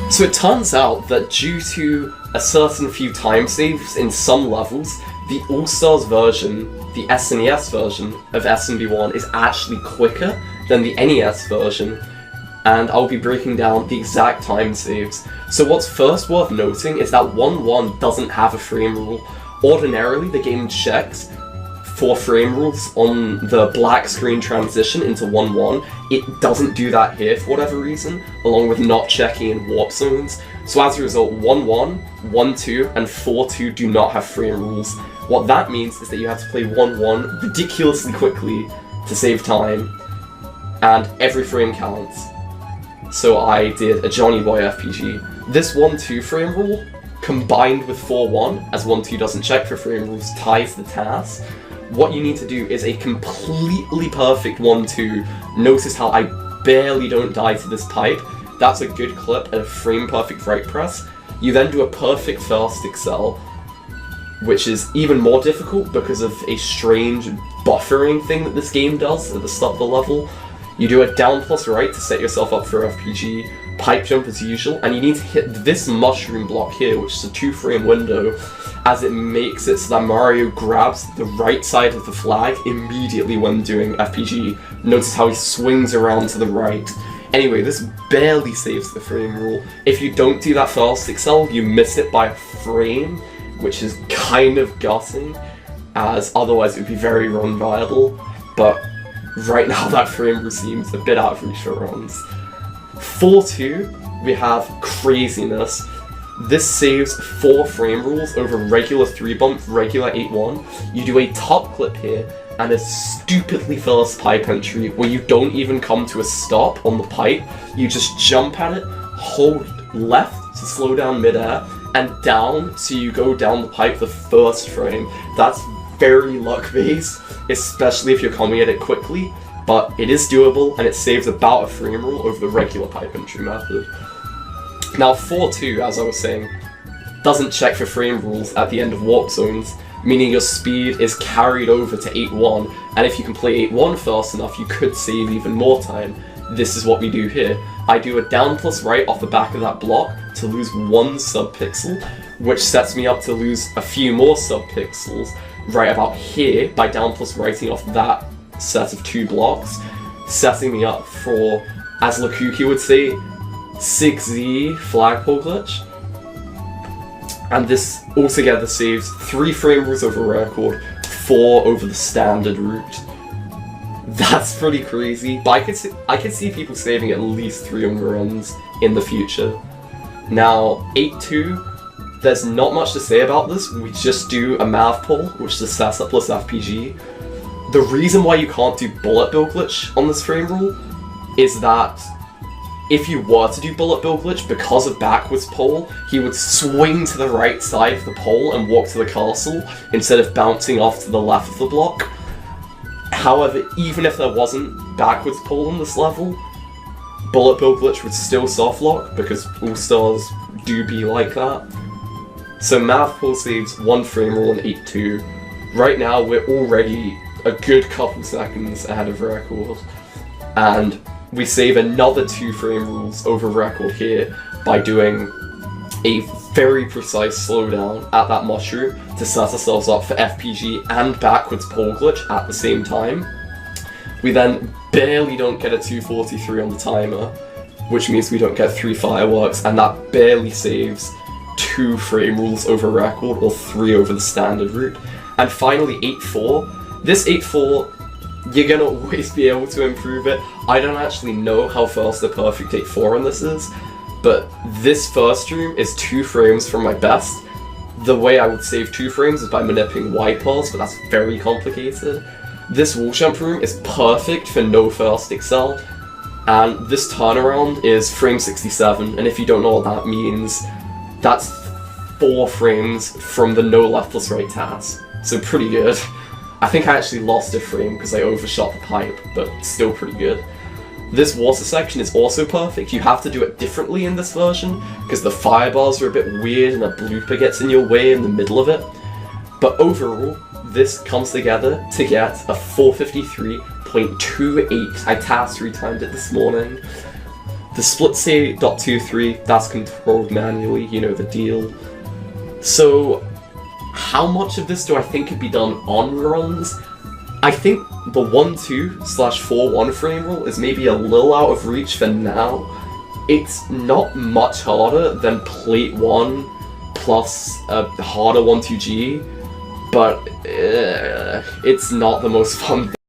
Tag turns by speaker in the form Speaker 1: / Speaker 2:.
Speaker 1: So it turns out that due to a certain few time saves in some levels, the All-Stars version, the SNES version of SMB1 is actually quicker than the NES version, and I'll be breaking down the exact time saves. So what's first worth noting is that 1-1 doesn't have a frame rule. Ordinarily, the game checks for frame rules on the black screen transition into 1-1. It doesn't do that here for whatever reason, along with not checking in warp zones. So as a result, 1-1, 1-2, and 4-2 do not have frame rules. What that means is that you have to play 1-1 ridiculously quickly to save time, and every frame counts. So I did a Johnny Boy RPG. This 1-2 frame rule, combined with 4-1, as 1-2 doesn't check for frame rules, ties the TAS. What you need to do is a completely perfect 1-2. Notice how I barely don't die to this pipe. That's a good clip and a frame perfect right press. You then do a perfect first excel, which is even more difficult because of a strange buffering thing that this game does at the start of the level. You do a down plus right to set yourself up for RPG, pipe jump as usual, and you need to hit this mushroom block here, which is a 2-frame window, as it makes it so that Mario grabs the right side of the flag immediately when doing RPG. Notice how he swings around to the right. Anyway, this barely saves the frame rule. If you don't do that first excel, you miss it by a frame, which is kind of gutting, as otherwise it would be very run viable, but right now that frame rule seems a bit out of reach for runs. 4-2, we have Craziness. This saves 4 frame rules over regular 3-bump, regular 8-1. You do a top clip here, and a stupidly fast pipe entry where you don't even come to a stop on the pipe. You just jump at it, hold left to slow down midair, and down so you go down the pipe the first frame. That's very luck-based, especially if you're coming at it quickly, but it is doable, and it saves about a frame rule over the regular pipe entry method. Now 4-2, as I was saying, doesn't check for frame rules at the end of warp zones, meaning your speed is carried over to 8-1, and if you can play 8-1 fast enough, you could save even more time. This is what we do here. I do a down plus right off the back of that block to lose 1 subpixel, which sets me up to lose a few more subpixels right about here by down plus righting off that set of 2 blocks, setting me up for, as Lakuki would say, 6Z flagpole glitch. And this altogether saves 3 frame rules over record, 4 over the standard route. That's pretty crazy, but I could see people saving at least 3 runs in the future. Now, 8-2, there's not much to say about this. We just do a math pull, which is a setup plus FPG. The reason why you can't do bullet bill glitch on this frame rule is that if you were to do bullet bill glitch, because of backwards pole, he would swing to the right side of the pole and walk to the castle, instead of bouncing off to the left of the block. However, even if there wasn't backwards pole on this level, bullet bill glitch would still soft lock, because All-Stars do be like that. So math pull saves 1 frame rule in 8-2. Right now we're already a good couple seconds ahead of record, and we save another 2 frame rules over record here by doing a very precise slowdown at that mushroom to set ourselves up for FPG and backwards pole glitch at the same time. We then barely don't get a 243 on the timer, which means we don't get 3 fireworks, and that barely saves 2 frame rules over record or 3 over the standard route. And finally 8-4. This 8-4, you're gonna always be able to improve it. I don't actually know how fast the perfect 8-4 on this is, but this first stream is 2 frames from my best. The way I would save 2 frames is by manipulating wide pulse, but that's very complicated. This wall jump room is perfect for no first excel, and this turnaround is frame 67, and if you don't know what that means, that's 4 frames from the no left plus right TAS, so pretty good. I think I actually lost a frame because I overshot the pipe, but still pretty good. This water section is also perfect. You have to do it differently in this version, because the fire bars are a bit weird and a blooper gets in your way in the middle of it. But overall, this comes together to get a 453.28. I TAS 3 timed it this morning. The split say .23, that's controlled manually, you know the deal. So, how much of this do I think could be done on runs? I think the 1-2/4-1 frame rule is maybe a little out of reach for now. It's not much harder than plate 1 plus a harder 1-2G, but it's not the most fun thing.